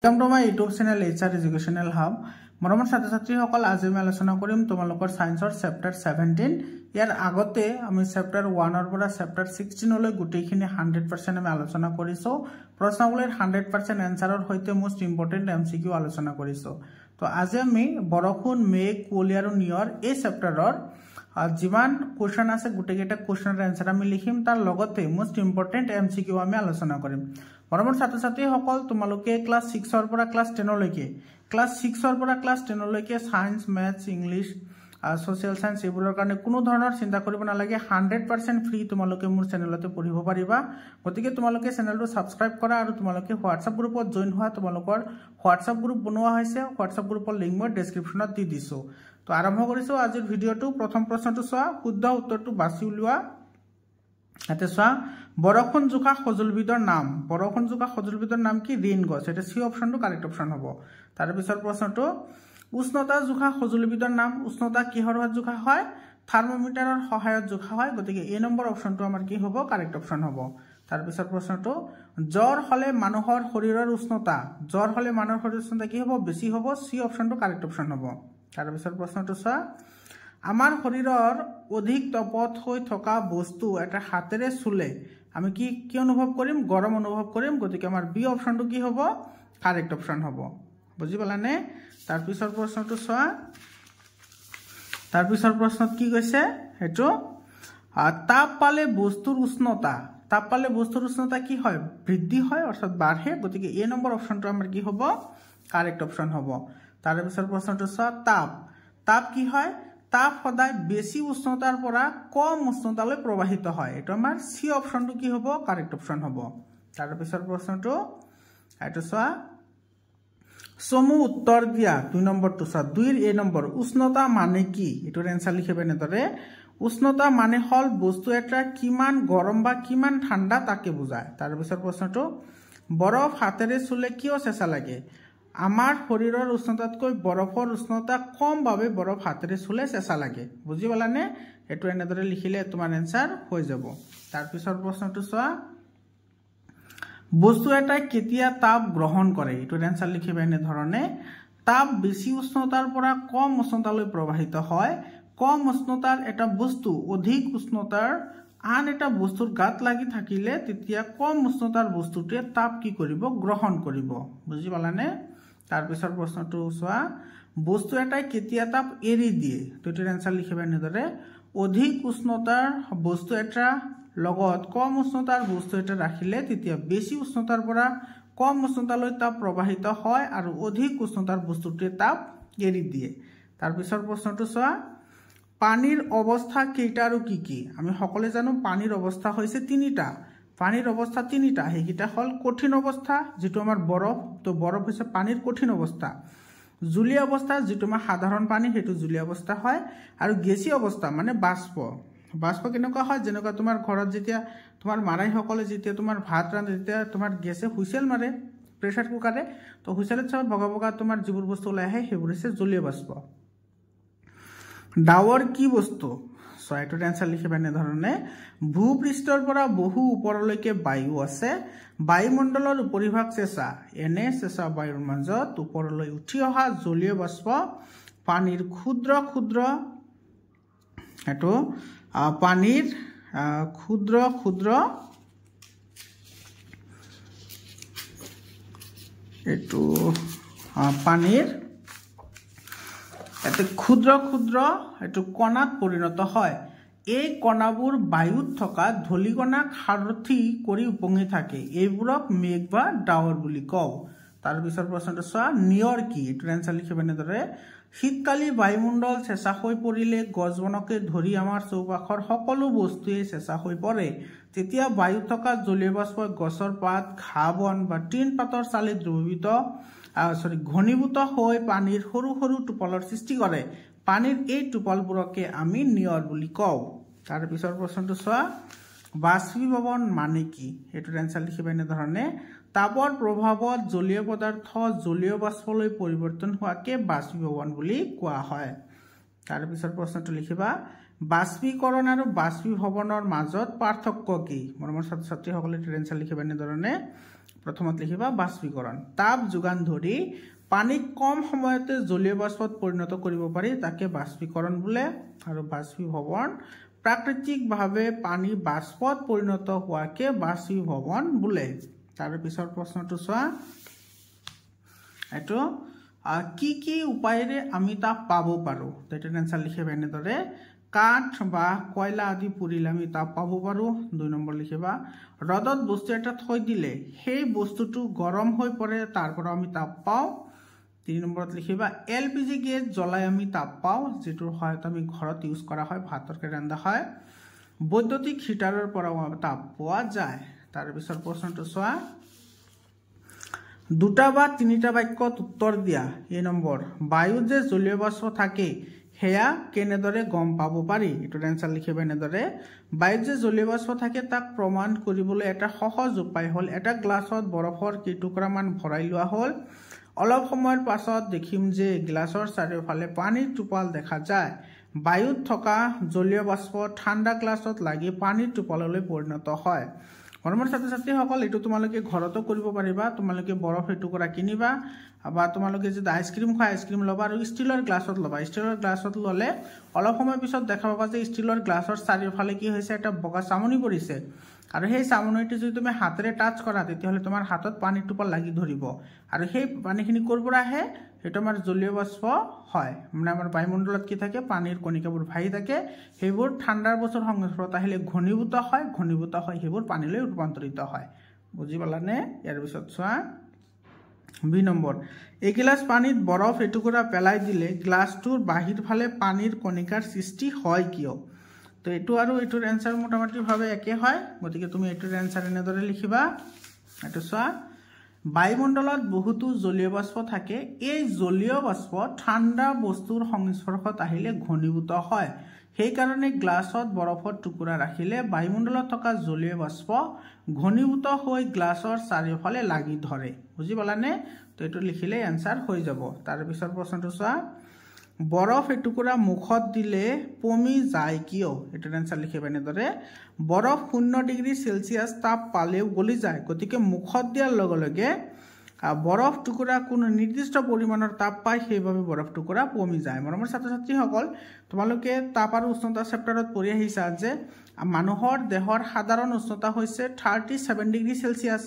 Welcome to my YouTube channel HR Educational Hub. মৰমৰ ছাত্ৰ-ছাত্ৰীসকল আজি আমি আলোচনা কৰিম তোমালোকৰ সায়েন্সৰ চেপ্টাৰ 17 ইয়াৰ আগতে আমি চেপ্টাৰ 1 ৰ পৰা চেপ্টাৰ 16 লৈ গুটেইখিনি 100% আমি আলোচনা কৰিছো প্ৰশ্নাৱলীৰ 100% এনসাৰৰ হৈতে মোস্ট ইম্পৰ্টেন্ট এমসিকিউ আলোচনা কৰিছো তো আজি আমি বৰষুণ মেঘ কুঁৱলী আৰু নিয়ৰ এই চেপ্টাৰৰ যিমান কোৱেশ্চন আছে গুটেইকেইটা কোৱেশ্চনৰ এনসাৰ আমি লিখিম তাৰ লগতে মোস্ট ইম্পৰ্টেন্ট এমসিকিউ আমি আলোচনা কৰিম মৰমৰ ছাত্ৰ-ছাত্ৰীসকল তোমালোকে ক্লাস 6 ৰ পৰা ক্লাস 10 লৈকে ক্লাস 6 ৰ পৰা ক্লাস 10 লৈকে science maths English social science এইবোৰৰ কাৰণে কোনো ধৰণৰ চিন্তা কৰিব নালাগে 100% ফ্ৰী তোমালোকে মোৰ চেনেলতে পঢ়িব পাৰিবা গতিকে তোমালোকে চেনেলটো সাবস্ক্ৰাইব কৰা আৰু তোমালোকে হোৱাটসএপ গ্ৰুপত জয়েন হোৱা তোমালোকৰ হোৱাটসএপ গ্ৰুপ বনোৱা হৈছে হোৱাটসএপ গ্ৰুপৰ লিংক মই ডেসক্ৰিপচনত দি দিছো তো আৰম্ভ কৰিছো আজিৰ ভিডিওটো প্ৰথম প্ৰশ্নটো চোৱা শুদ্ধ উত্তৰটো বাছি উলিওৱা এতে চোৱা বৰষুণ জোখা সজুলবিদৰ নাম বৰষুণ জোখা সজুলবিদৰ নাম কি ৰেইন গছ এটা সি অপশনটো কাৰেক্ট অপশন হ'ব তাৰ পিছৰ প্ৰশ্নটো উষ্ণতা জোখা সজুলবিদৰ নাম উষ্ণতা কিহৰ জোখা হয় থাৰ্মোমিটাৰৰ সহায়ত জোখা হয় গতিকে এ নম্বৰ অপশনটো আমাৰ কি হ'ব কাৰেক্ট অপশন হ'ব তাৰ পিছৰ প্ৰশ্নটো জ্বৰ হলে মানুহৰ শৰীৰৰ উষ্ণতা জ্বৰ হলে মানুহৰ শৰীৰৰ উষ্ণতা কি হ'ব বেছি হ'ব সি অপশনটো কাৰেক্ট অপশন হ'ব তাৰ পিছৰ প্ৰশ্নটো চোৱা আমাৰ শৰীৰৰ অধিক তপত হৈ থকা বস্তু এটা হাতেৰে চুলে আমি কি অনুভৱ কৰিম গৰম অনুভৱ কৰিম গতিকে আমাৰ বি অপশনটো কি হ'ব কাৰেক্ট অপশন হ'ব বুজি পালানে তাৰ পিছৰ প্ৰশ্নটো চোৱা তাৰ পিছৰ প্ৰশ্নত কি কৈছে হেতু তাপ পালে বস্তুৰ উষ্ণতা কি হয় বৃদ্ধি হয় অৰ্থাৎ বাঢ়ে গতিকে এ নম্বৰ অপশনটো আমাৰ কি হ'ব কাৰেক্ট অপশন হ'ব তাৰ পিছৰ প্ৰশ্নটো চোৱা তাপ কি হয় তাপ সদায় বেছি উষ্ণতাৰ পৰা কম উষ্ণতালৈ প্ৰবাহিত হয় এটো আমাৰ সি অপশনটো কি হ'ব কাৰেক্ট অপশন হ'ব তাৰ পিছৰ প্ৰশ্নটো এটো চোৱা সমু উত্তৰ দিয়া 2 নম্বৰটো চোৱা 2 এৰ এ নম্বৰ উষ্ণতা মানে কি এটোৰ এনসাৰ লিখিবে নেদৰে উষ্ণতা মানে হল বস্তু এটা কিমান গৰম বা কিমান ঠাণ্ডা তাকে বুজায় তাৰ পিছৰ প্ৰশ্নটো বৰফ হাতেৰে চুলে কিয় চেঁচা লাগে আমাৰ শৰীৰৰ উষ্ণতাতকৈ বৰফৰ উষ্ণতা কম বাবে বৰফ হাতেৰে চুলে চেঁচা লাগে বুজি পালানে এটো এনেদৰে লিখিলে তোমাৰ এনসাৰ হৈ যাব তাৰ পিছৰ প্ৰশ্নটো চোৱা বস্তু এটা কেতিয়া তাপ গ্ৰহণ কৰে এটোৰ এনসাৰ লিখিবে এনে ধৰণে তাপ বেছি উষ্ণতাৰ পৰা কম উষ্ণতালৈ প্ৰবাহিত হয় কম উষ্ণতাৰ এটা বস্তু অধিক উষ্ণতাৰ আন এটা বস্তুৰ গাত লাগি থাকিলে তেতিয়া কম উষ্ণতাৰ বস্তুটোৱে তাপ কি কৰিব গ্ৰহণ কৰিব বুজি পালানে তাৰ পিছৰ প্ৰশ্নটো চোৱা বস্তু এটা কেতিয়া তাপ এৰি দিয়ে এটোৰ এনসাৰ লিখিবে এনেদৰে অধিক উষ্ণতাৰ বস্তু এটা লগত কম উষ্ণতাৰ বস্তু এটা ৰাখিলে তেতিয়া বেছি উষ্ণতাৰ পৰা কম উষ্ণতালৈ তাপ প্ৰবাহিত হয় আৰু অধিক উষ্ণতাৰ বস্তুটোৱে তাপ এৰি দিয়ে তাৰ পিছৰ প্ৰশ্নটো চোৱা পানীৰ অৱস্থা কেইটা আৰু কি আমি সকলোৱে জানো পানীৰ অৱস্থা হৈছে তিনিটা পানীৰ অৱস্থা তিনিটা হেকিটা হল কঠিন অৱস্থা যেটো আমাৰ বৰফ তো বৰফ হৈছে পানীৰ কঠিন অৱস্থা জুলীয়া অৱস্থা যেটো আমাৰ সাধাৰণ পানী হেতু জুলীয়া অৱস্থা হয় আৰু গেছীয় অৱস্থা মানে বাষ্প কেনেকুৱা হয় যেনেকুৱা তোমাৰ ঘৰত যেতিয়া তোমাৰ মাৰাই সকলে যেতিয়া তোমাৰ ভাত ৰান্ধে যেতিয়া তোমাৰ গেছে হুইসেল মাৰে প্ৰেসাৰ কুকাৰে তো হুইসেলত সব ভগা তোমাৰ যিবোৰ বস্তু ওলাই আহে সেইবোৰ হৈছে জলীয় বাষ্প ডাৱৰ কি বস্তু সো এটোৰ এনসাৰ লিখিবে এনে ধৰণে ভূপৃষ্ঠৰ পৰা বহু ওপৰলৈকে বায়ু আছে বায়ুমণ্ডলৰ উপৰিভাগ চেঁচা এনে চেঁচা বায়ুৰ মাজত ওপৰলৈ উঠি অহা জলীয় বাষ্প পানীৰ ক্ষুদ্ৰ ক্ষুদ্ৰ এটো পানীৰ ক্ষুদ্ৰ ক্ষুদ্ৰ এটো পানীৰ এতে ক্ষুদ্ৰ ক্ষুদ্ৰ এটো কণাত পৰিণত হয় এই কণাবোৰ বায়ুত থকা ধূলিকণাক সাৰথি কৰি উপঙি থাকে এইবোৰক মেঘ বা ডাৱৰ বুলি কও তাৰ পিছৰ প্ৰশ্নটো চোৱা নিয়ৰ কি এটোৰ এনসাৰ লিখিবে নেদৰে শীতকালি বায়ুমণ্ডল চেঁচা হৈ পৰিলে গছবনকে ধৰি আমাৰ চৌপাশৰ সকলো বস্তুৱে চেঁচা হৈ পৰে তেতিয়া বায়ুত থকা জলীয় বাষ্পই গছৰ পাত ঘাঁহ বন বা তৃণ পাতৰ চালিত ঘনীভূত হৈ পানীৰ সৰু সৰু টোপলৰ সৃষ্টি কৰে পানীৰ এই টোপলবোৰকে আমি নিয়ৰ বুলি কও তাৰ পিছৰ প্ৰশ্নটো চোৱা বাষ্পীভৱন মানে কি এটোৰ এনসাৰ লিখিবে এনে ধৰণে তাপৰ প্ৰভাৱত জলীয় পদাৰ্থ জলীয় বাষ্পলৈ পৰিৱৰ্তন হোৱাকে বাষ্পীভৱন বুলি কোৱা হয় তাৰ পিছৰ প্ৰশ্নটো লিখিবা বাষ্পীকৰণ আৰু বাষ্পীভৱনৰ মাজত পাৰ্থক্য কি মৰমৰ ছাত্ৰ-ছাত্ৰীসকলে এটোৰ এনসাৰ লিখিবে এনে ধৰণে প্ৰথমত লিখিবা বাষ্পীকৰণ তাপ যোগান ধৰি পানীক কম সময়তে জলীয় বাষ্পত পৰিণত কৰিব পাৰি তাকে বাষ্পীকৰণ বোলে আৰু বাষ্পীভৱন প্ৰাকৃতিকভাৱে পানী বাষ্পত পৰিণত হোৱাকে বাষ্পীভৱন বোলে তাৰ পিছৰ প্ৰশ্নটো চোৱা এটো কি উপায়েৰে আমি তাপ পাব পাৰো এটাৰ আনসাৰ লিখিবা এনেদৰে কাঠ বা কয়লা আদি পুৰিলে আমি তাপ পাব পাৰো 2 নম্বৰ লিখিবা ৰদত বস্তু এটা থৈ দিলে সেই বস্তুটো গৰম হৈ পৰে তাৰ পৰা আমি তাপ পাও 3 নম্বৰত লিখিবা এলপিজি গেছ জ্বলাই আমি তাপ পাও যেটোৰ সহায়ত আমি ঘৰত ইউজ কৰা হয় ভাতৰ ৰন্ধা হয় বৈদ্যুতিক হিটাৰৰ পৰা তাপ পোৱা যায় তাৰ পিছৰ প্ৰশ্নটো চোৱা দুটা বা তিনিটা বাক্যত উত্তৰ দিয়া এই নম্বৰ বায়ুত যে জলীয় বাষ্প থাকে হেয়া কেনেদৰে গম পাব পাৰি এটোৰ আনসাৰ লিখিবা এনেদৰে বায়ুত যে জলীয় বাষ্প থাকে তাক প্ৰমাণ কৰিবলৈ এটা সহজ উপায় হল এটা গ্লাছত বৰফৰ টুকুৰা মান ভৰাই লোৱা হল অলপ সময়ৰ পাছত দেখিম যে গ্লাছৰ চাৰিওফালে পানীৰ টোপাল দেখা যায় বায়ুত থকা জলীয় বাষ্প ঠাণ্ডা গ্লাছত লাগি পানীৰ টোপাললৈ পৰিণত হয় মৰমৰ ছাত্ৰ-ছাত্ৰী সকল এটো তোমালোকে ঘৰতো কৰিব পাৰিবা তোমালোকে বৰফ টুকুৰা কিনিবা বা তোমালোকে যে আইসক্ৰীম খাই আইসক্ৰীম লবা আৰু ষ্টিলৰ গ্লাছত লবা ষ্টিলৰ গ্লাছত ললে অলপ সময় পিছত দেখা পাবা যে ষ্টিলৰ গ্লাছৰ চাৰিওফালে কি হৈছে এটা বগা চামনি পৰিছে আৰু সেই চামনিটো যদি তুমি হাতেৰে টাচ কৰা তেতিয়াহলে তোমাৰ হাতত পানীৰ টোপাল লাগি ধৰিব আৰু সেই পানীখিনি কৰ পৰা আহে এটা আমাৰ জলীয় বাষ্প হয় মানে আমাৰ বায়ুমণ্ডলত কি থাকে পানীৰ কণিকাবোৰ ভাহি থাকে সেইবোৰ ঠাণ্ডাৰ বছৰ সংস্পৰ্শত আহিলে ঘনীভূত হয় সেইবোৰ পানীলৈ ৰূপান্তৰিত হয় বুজি পালানে ইয়াৰ পিছত চোৱা 2 নম্বৰ এক গিলাস পানীত বৰফ এটুকুৰা পেলাই দিলে গ্লাছটোৰ বাহিৰ ফালে পানীৰ কণিকাৰ সৃষ্টি হয় কিয় তো এটো আৰু এটোৰ আনসাৰ মোটামুটি ভাবে একে হয় গতিকে তুমি এটোৰ আনসাৰ এনেদৰে লিখিবা এটো চোৱা বায়ুমণ্ডলত বহুতো জলীয় বাষ্প থাকে এই জলীয় বাষ্প ঠাণ্ডা বস্তুৰ সংস্পৰ্শত আহিলে ঘনীভূত হয় সেই কাৰণে গ্লাছত বৰফৰ টুকুৰা ৰাখিলে বায়ুমণ্ডলত থকা জলীয় বাষ্প ঘনীভূত হৈ গ্লাছৰ চাৰিওফালে লাগি ধৰে বুজি পালানে তো এটো লিখিলে আনসাৰ হৈ যাব তাৰ পিছৰ প্ৰশ্নটো চোৱা বৰফ এটুকুৰা মুখত দিলে পমি যায় কিয় এটোৰ আনসাৰ লিখিবা এনেদৰে বৰফ 0 ডিগ্ৰী সেলসিয়াস তাপ পালেও গলি যায় গতিকে মুখত দিয়াৰ লগে লগে বৰফ টুকুৰা কোনো নিৰ্দিষ্ট পৰিমাণৰ তাপ পায় সেইভাবে বৰফ টুকুৰা পমি যায় মৰমৰ ছাত্ৰ-ছাত্ৰী সকল তোমালোকে তাপ আৰু উষ্ণতা চেপ্টাৰত পঢ়ি আহিছা যে মানুহৰ দেহৰ সাধাৰণ উষ্ণতা হৈছে 37 ডিগ্ৰী সেলসিয়াস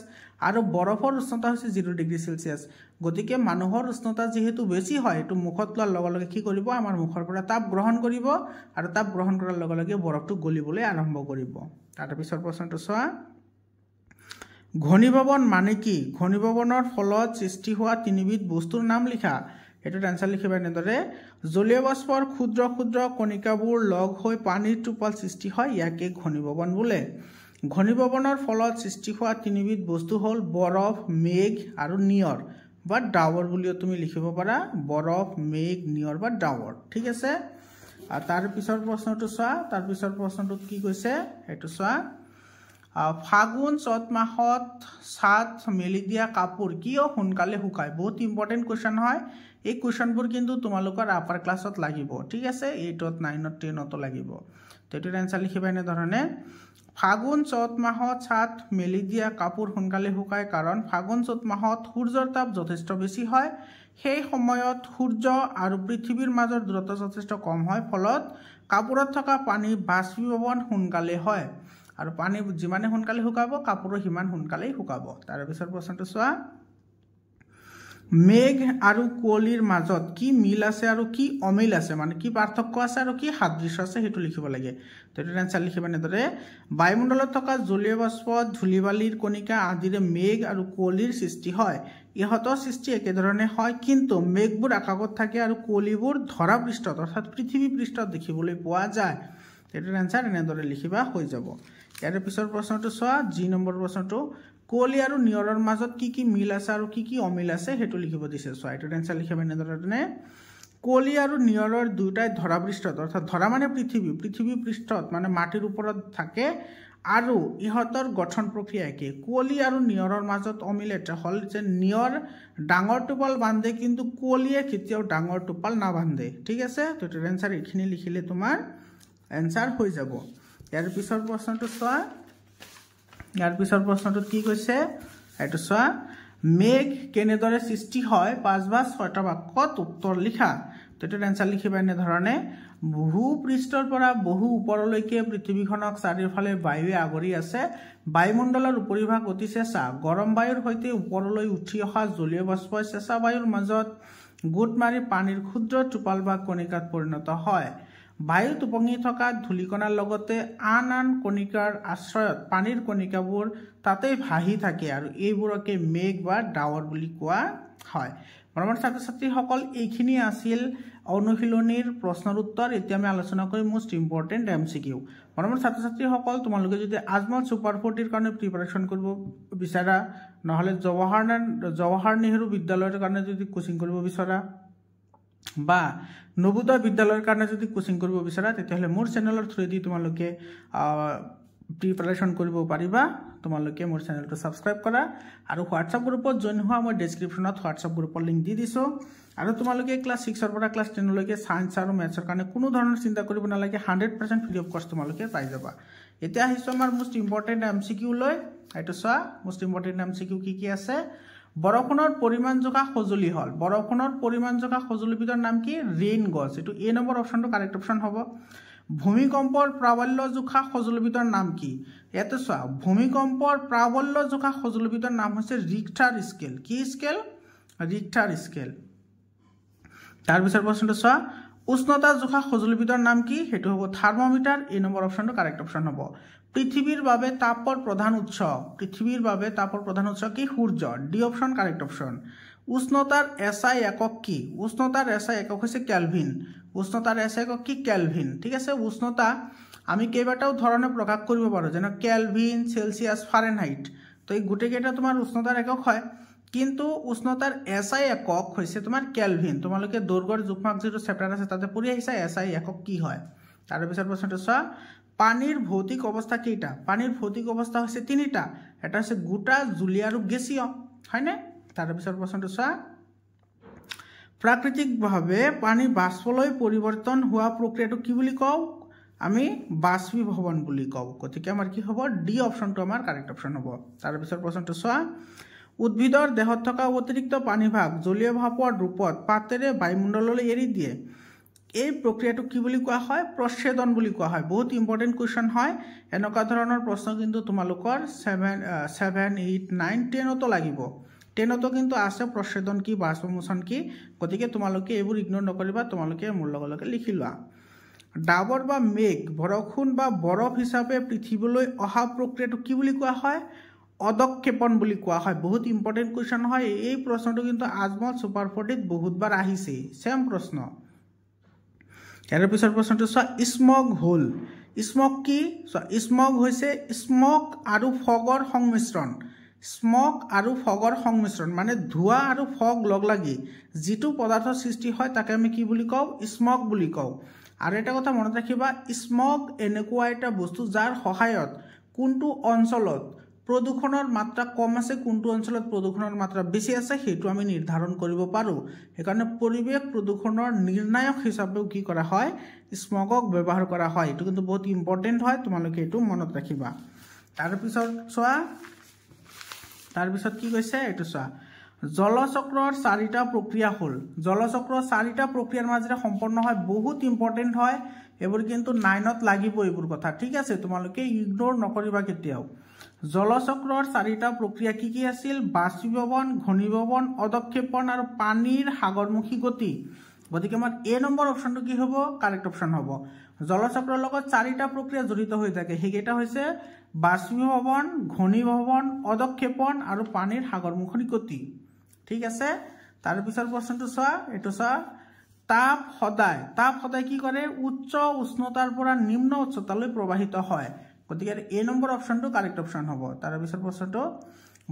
আৰু বৰফৰ উষ্ণতা হৈছে 0 ডিগ্ৰী সেলসিয়াস গতিকে মানুহৰ উষ্ণতা যেহেতু বেছি হয় এটো মুখত লোৱাৰ লগে লগে কি কৰিব আমাৰ মুখৰ পৰা তাপ গ্ৰহণ কৰিব আৰু তাপ গ্ৰহণ কৰাৰ লগে লগে বৰফটো গলিবলৈ আৰম্ভ কৰিব তাৰ পিছৰ প্ৰশ্নটো চোৱা ঘনীভৱন মানে কি ঘনীভৱনৰ ফলত সৃষ্টি হোৱা তিনিবিধ বস্তুৰ নাম লিখা এটোৰ আনসাৰ লিখিবা এনেদৰে জলীয় বাষ্পৰ ক্ষুদ্ৰ ক্ষুদ্ৰ কণিকাবোৰ লগ হৈ পানীৰ টোপাল সৃষ্টি হয় ইয়াকে ঘনীভৱন বোলে ঘনীভৱনৰ ফলত সৃষ্টি হোৱা তিনিবিধ বস্তু হল বৰফ মেঘ আৰু নিয়ৰ বা ডাৱৰ বুলিও তুমি লিখিব পাৰা বৰফ মেঘ নিয়ৰ বা ডাৱৰ ঠিক আছে আৰু তাৰ পিছৰ প্ৰশ্নটো চোৱা তাৰ পিছৰ প্ৰশ্নটো কি কৈছে এটো চোৱা ফাগুন চত মাহত ছাত মেলি দিয়া কাপোৰ কিয় সোনকালে শুকায় বহুত ইম্পৰ্টেন্ট কোৱেশ্চন হয় এই কোৱেশ্চনবোৰ কিন্তু তোমালোকৰ আপাৰ ক্লাছত লাগিব ঠিক আছে 8ত 9ত 10ত লাগিব তেটোৰ আনসাৰ লিখিবা এনে ধৰণে ফাগুন চত মাহত ছাত মেলি দিয়া কাপোৰ সোনকালে শুকায় কাৰণ ফাগুন চত মাহত সূৰ্যৰ তাপ যথেষ্ট বেছি হয় সেই সময়ত সূৰ্য আৰু পৃথিৱীৰ মাজৰ দূৰত্ব যথেষ্ট কম হয় ফলত কাপোৰত থকা পানী বাষ্পীভৱন সোনকালে হয় আৰু পানী যিমানে সোনকালে শুকাব কাপোৰো হিমান সোনকালে শুকাব তাৰ পিছৰ প্ৰশ্নটো চোৱা মেঘ আৰু কুঁৱলীৰ মাজত কি মিল আছে আৰু কি অমিল আছে মানে কি পাৰ্থক্য আছে আৰু কি সাদৃশ্য আছে হেতু লিখিব লাগে তো এটোৰ আনসাৰ লিখিবা এনেদৰে বায়ুমণ্ডলত থকা জলীয় বাষ্প ধূলিবালিৰ কণিকা আদিৰে মেঘ আৰু কুঁৱলীৰ সৃষ্টি হয় ইহঁতৰ সৃষ্টি একেধৰণে হয় কিন্তু মেঘবোৰ আকাশত থাকে আৰু কুঁৱলীবোৰ ধৰা পৃষ্ঠত অৰ্থাৎ পৃথিৱী পৃষ্ঠত দেখিবলৈ পোৱা যায় এটোৰ আনসাৰ এনেদৰে লিখিবা হৈ যাব ইয়াৰ পিছৰ প্ৰশ্নটো চোৱা জি নম্বৰ প্ৰশ্নটো কুঁৱলী আৰু নিয়ৰৰ মাজত কি মিল আছে আৰু কি অমিল আছে হেতু লিখিব দিছে চোৱা এটোৰ আনসাৰ লিখিবা এনেদৰে কুঁৱলী আৰু নিয়ৰৰ দুটাই ধৰা পৃষ্ঠত অৰ্থাৎ ধৰা মানে পৃথিৱী পৃষ্ঠত মানে মাটিৰ ওপৰত থাকে আৰু ইহঁতৰ গঠন প্ৰক্ৰিয়া একে কুঁৱলী আৰু নিয়ৰৰ মাজত অমিল এটা হল যে নিয়ৰ ডাঙৰ টোপাল বান্ধে কিন্তু কুঁৱলীয়ে কেতিয়াও ডাঙৰ টোপাল নাবান্ধে ঠিক আছে তো এটোৰ আনসাৰ এইখিনি লিখিলে তোমাৰ আনসাৰ হৈ যাব ইয়াৰ পিছৰ প্ৰশ্নটো চোৱা ইয়াৰ পিছৰ প্ৰশ্নটোত কি কৈছে এইটো চোৱা মেঘ কেনেদৰে সৃষ্টি হয় 5 বা 6টা বাক্যত উত্তৰ লিখা তো এটাৰ আনসাৰ লিখিবা এনেধৰণে ভূপৃষ্ঠৰ পৰা বহু ওপৰলৈকে পৃথিৱীখনক চাৰিওফালে বায়ুৱে আগুৰি আছে বায়ুমণ্ডলৰ উপৰিভাগ অতি চেঁচা গৰম বায়ুৰ সৈতে ওপৰলৈ উঠি অহা জলীয় বাষ্পই চেঁচা বায়ুৰ মাজত গোট মাৰি পানীৰ ক্ষুদ্ৰ টোপাল বা কণিকাত পৰিণত হয় বায়ু টোপঙি থকা ধূলিকণাৰ লগতে আন আন কণিকাৰ আশ্ৰয়ত পানীৰ কণিকাবোৰ তাতেই ভাহি থাকে আৰু এইবোৰকে মেঘ বা ডাৱৰ বুলি কোৱা হয় মৰমৰ ছাত্ৰ ছাত্ৰীসকল এইখিনি আছিল অনুশীলনীৰ প্ৰশ্নৰ উত্তৰ এতিয়া আমি আলোচনা কৰিম মোষ্ট ইম্পৰ্টেণ্ট এমচিকিউ মৰমৰ ছাত্ৰ ছাত্ৰীসকল তোমালোকে যদি আজমল সুপাৰ 40 কাৰণে প্ৰিপাৰেশ্যন কৰিব বিচাৰা নহলে জৱাহৰ নেহৰু বিদ্যালয়ৰ কাৰণে যদি কোচিং কৰিব বিচাৰা বা নবোদয় বিদ্যালয়ৰ কাৰণে যদি কোচিং কৰিব বিচাৰা তেতিয়াহলে মোৰ চেনেলৰ থ্ৰুদি তোমালোকে প্ৰিপাৰেশ্যন কৰিব পাৰিবা তোমালোকে মোৰ চেনেলটো সাবস্ক্ৰাইব কৰা আৰু হোৱাটছআপ গ্ৰুপত জইন হোৱা মই ডেসক্ৰিপচনত হোৱাটছআপ গ্ৰুপৰ লিংক দি দিছো আৰু তোমালোকে ক্লাস 6 ৰ পৰা ক্লাস 10 লৈকে সায়েন্স আৰু ম্যাথছৰ কাৰণে কোনো ধৰণৰ চিন্তা কৰিব নালাগে 100% ফ্ৰী অফ কষ্ট তোমালোকে পাই যাবা এতিয়া আহিছো আমাৰ মোষ্ট ইম্পৰ্টেণ্ট এমচিকিউ লৈ এইটো চোৱা মোষ্ট ইম্পৰ্টেণ্ট এমচিকিউ কি আছে বৰষুণৰ পৰিমাণ জোখা সঁজুলি হল বৰষুণৰ পৰিমাণ জোখা সঁজুলিবিধৰ নাম কি ৰেইন গজ এটো এ নম্বৰ অপচনটো কাৰেক্ট অপচন হ'ব ভূমিকম্পৰ প্ৰাবল্য জোখা সঁজুলিবিধৰ নাম কি ইয়াতে চোৱা ভূমিকম্পৰ প্ৰাবল্য জোখা সঁজুলিবিধৰ নাম হৈছে ৰিক্টাৰ স্কেল কি স্কেল ৰিক্টাৰ স্কেল তাৰ পিছৰ প্ৰশ্নটো চোৱা উষ্ণতা জোখা সঁজুলিবিধৰ নাম কি হেতু হ'ব থাৰ্মোমিটাৰ এ নম্বৰ অপচনটো কাৰেক্ট অপচন হ'ব পৃথিৱীৰ বাবে তাপৰ প্ৰধান উৎস কি সূৰ্য ডি অপচন কাৰেক্ট অপচন উষ্ণতাৰ এসআই একক কি উষ্ণতাৰ এসআই একক হৈছে কেলভিন উষ্ণতাৰ এসআই একক কি কেলভিন ঠিক আছে উষ্ণতা আমি কেইবাটাও ধৰণে প্ৰকাশ কৰিব পাৰো যেনে কেলভিন সেলসিয়াস ফাৰেনহাইট তো এই গুটেকেটা তোমাৰ উষ্ণতাৰ একক হয় কিন্তু উষ্ণতাৰ এসআই একক হৈছে তোমাৰ কেলভিন তোমালোকে দৈৰ্ঘ্যৰ জোখমাক যেটো চেপ্টাৰ আছে তাতে পঢ়ি আহিছা এসআই একক কি হয় তাৰ পিছৰ প্ৰশ্নটো চোৱা পানীৰ ভৌতিক অৱস্থা কেইটা পানীৰ ভৌতিক অৱস্থা হৈছে তিনিটা এটা হৈছে গোটা জুলীয় আৰু গেছীয় হয়নে তাৰ পিছৰ প্ৰশ্নটো চোৱা প্ৰাকৃতিকভাৱে পানী বাষ্পলৈ পৰিৱৰ্তন হোৱা প্ৰক্ৰিয়াটো কি বুলি কওঁ আমি বাষ্পীভৱন বুলি কওঁ গতিকে আমাৰ কি হ'ব ডি অপচনটো আমাৰ কাৰেক্ট অপচন হ'ব তাৰ পিছৰ প্ৰশ্নটো চোৱা উদ্ভিদৰ দেহত থকা অতিৰিক্ত পানীভাগ জলীয় ভাপৰ ৰূপত পাতেৰে বায়ুমণ্ডললৈ এৰি দিয়ে এই প্ৰক্ৰিয়াটো কি বুলি কোৱা হয় প্ৰচ্ছেদন বুলি কোৱা হয় বহুত ইম্পৰ্টেন্ট কোৱেশ্চন হয় এনেকুৱা ধৰণৰ প্ৰশ্ন কিন্তু তোমালোকৰ 7 8 9 10 তো লাগিব 10 তো কিন্তু আছে প্ৰচ্ছেদন কি বাষ্পমোচন কি গতিকে তোমালোকে এইবোৰ ইগনোৰ নকৰিবা তোমালোকে মোৰ লগলকে লিখি লোৱা ডাবৰ বা মেঘ বৰষুণ বা বৰফ হিচাপে পৃথিৱীলৈ অহা প্ৰক্ৰিয়াটো কি বুলি কোৱা হয় অদক্ষেপণ বুলি কোৱা হয় বহুত ইম্পৰ্টেন্ট কোৱেশ্চন হয় এই প্ৰশ্নটো কিন্তু আজমল সুপাৰ 40 বহুতবাৰ আহিছে সেম প্ৰশ্ন ইয়াৰ পিছৰ প্ৰশ্নটো চোৱা স্মগ হোল স্মগ কি স্মগ হৈছে স্মক আৰু ফগৰ সংমিশ্ৰণ মানে ধোঁৱা আৰু ফগ লগ লাগি যেটো পদাৰ্থ সৃষ্টি হয় তাকে আমি কি বুলি কওঁ স্মগ বুলি কওঁ আৰু এটা কথা মনত ৰাখিবা স্মগ এনেকুৱা এটা বস্তু যাৰ সহায়ত কোনটো অঞ্চলত প্ৰদূষণৰ মাত্ৰা কম আছে কোনটো অঞ্চলত প্ৰদূষণৰ মাত্ৰা বেছি আছে হেতু আমি নিৰ্ধাৰণ কৰিব পাৰো একাৰণে পৰিবেশ প্ৰদূষণৰ নিৰ্ণায়ক হিচাপেও কি কৰা হয় স্মগক ব্যৱহাৰ কৰা হয় এটো কিন্তু বহুত ইম্পৰ্টেন্ট হয় তোমালোকে এটো মনত ৰাখিবা তাৰ পিছত কি কৈছে এটো চোৱা জলচক্ৰৰ 4টা প্ৰক্ৰিয়া হল জলচক্ৰৰ 4টা প্ৰক্ৰিয়াৰ মাজেৰে সম্পন্ন হয় বহুত ইম্পৰ্টেন্ট হয় এবোৰ কিন্তু 9ত লাগিব এইবোৰ কথা ঠিক আছে তোমালোকে ইগনোৰ নকৰিবা কেতিয়াও জলচক্ৰৰ 4টা প্ৰক্ৰিয়া কি আছিল বাষ্পীভৱন ঘনীভৱন অদক্ষেপণ আৰু পানীৰ সাগৰমুখী গতি গতিকে আমাৰ এ নম্বৰ অপচনটো কি হ'ব কাৰেক্ট অপচন হ'ব জলচক্ৰৰ লগত 4টা প্ৰক্ৰিয়া জড়িত হৈ থাকে হেগেটা হৈছে বাষ্পীভৱন ঘনীভৱন অদক্ষেপণ আৰু পানীৰ সাগৰমুখী গতি ঠিক আছে তাৰ পিছৰ প্ৰশ্নটো চোৱা এটো চোৱা তাপ সদায় কি কৰে উচ্চ উষ্ণতাৰ পৰা নিম্ন উচ্চতালৈ প্ৰবাহিত হয় গতিকে এ নম্বৰ অপচনটো কাৰেক্ট অপচন হ'ব তাৰ পিছৰ প্ৰশ্নটো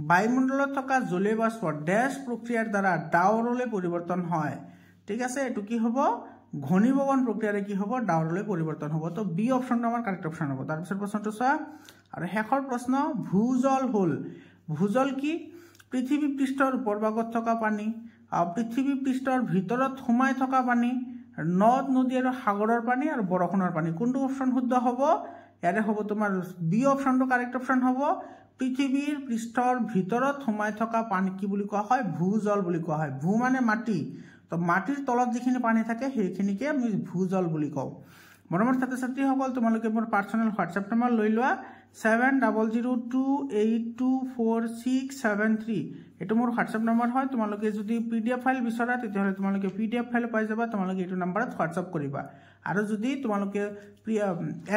বায়ুমণ্ডলত থকা জলীয় বাষ্প ড্যাশ প্ৰক্ৰিয়াৰ দ্বাৰা ডাৱৰলৈ পৰিৱৰ্তন হয় ঠিক আছে এটো কি হ'ব ঘনীভৱন প্ৰক্ৰিয়াৰে কি হ'ব ডাৱৰলৈ পৰিৱৰ্তন হ'ব তো বি অপচনটো আমাৰ কাৰেক্ট অপচন হ'ব তাৰ পিছৰ প্ৰশ্নটো চোৱা আৰু শেষৰ প্ৰশ্ন ভূজল কি পৃথিৱী পৃষ্ঠৰ ওপৰভাগত থকা পানী পৃথিৱী পৃষ্ঠৰ ভিতৰত সোমাই থকা পানী নদ নদী আৰু সাগৰৰ পানী আৰু বৰষুণৰ পানী কোনটো অপচন শুদ্ধ হ'ব ইয়াৰে হ'ব তোমাৰ বি অপচনটো কাৰেক্ট অপচন হ'ব পৃথিৱীৰ পৃষ্ঠৰ ভিতৰত সোমাই থকা পানী কি বুলি কোৱা হয় ভূজল বুলি কোৱা হয় ভূ মানে মাটি তো মাটিৰ তলত যিখিনি পানী থাকে সেইখিনিকে আমি ভূজল বুলি কওঁ মৰমৰ ছাত্ৰ ছাত্ৰীসকল তোমালোকে মোৰ পাৰ্সোনাল হোৱাটছএপ নম্বৰ লৈ লোৱা 7002824673 এটো মোৰ হোৱাটছএপ নম্বৰ হয় তোমালোকে যদি পিডিএফ ফাইল বিচৰা তেতিয়াহলে তোমালোকে পিডিএফ ফাইল পাই যাবা তোমালোকে এটো নম্বৰত হোৱাটছএপ কৰিবা আৰু যদি তোমালোকে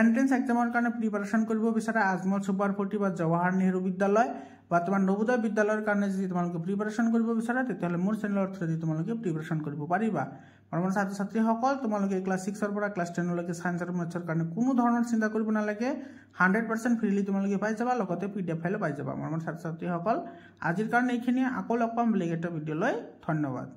এন্ট্ৰেন্স এক্সামৰ কাৰণে প্ৰিপাৰেচন কৰিব বিচাৰা আজমল সুপাৰ 40 বা জৱাহৰ নেহৰু বিদ্যালয় বা তোমাৰ নবোদয় বিদ্যালয়ৰ কাৰণে যদি তোমালোকে প্ৰিপাৰেচন কৰিব বিচাৰা তেতিয়াহলে মোৰ চেনেলৰ থ্ৰুদি তোমালোকে প্ৰিপাৰেচন কৰিব পাৰিবা মৰমৰ ছাত্ৰ ছাত্ৰীসকল তোমালোকে ক্লাস 6 ৰ পৰা ক্লাস 10 লৈকে সায়েন্স আৰু মেথছৰ কাৰণে কোনো ধৰণৰ চিন্তা কৰিব নালাগে 100% ফ্ৰীলি তোমালোকে পাই যাবা লগতে পিডিএফ ফাইল পাই যাবা মৰমৰ ছাত্ৰ ছাত্ৰীসকল আজিৰ কাৰণে এইখিনি আকৌ লগ পাম বেলেগ এটা ভিডিঅ লৈ ধন্যবাদ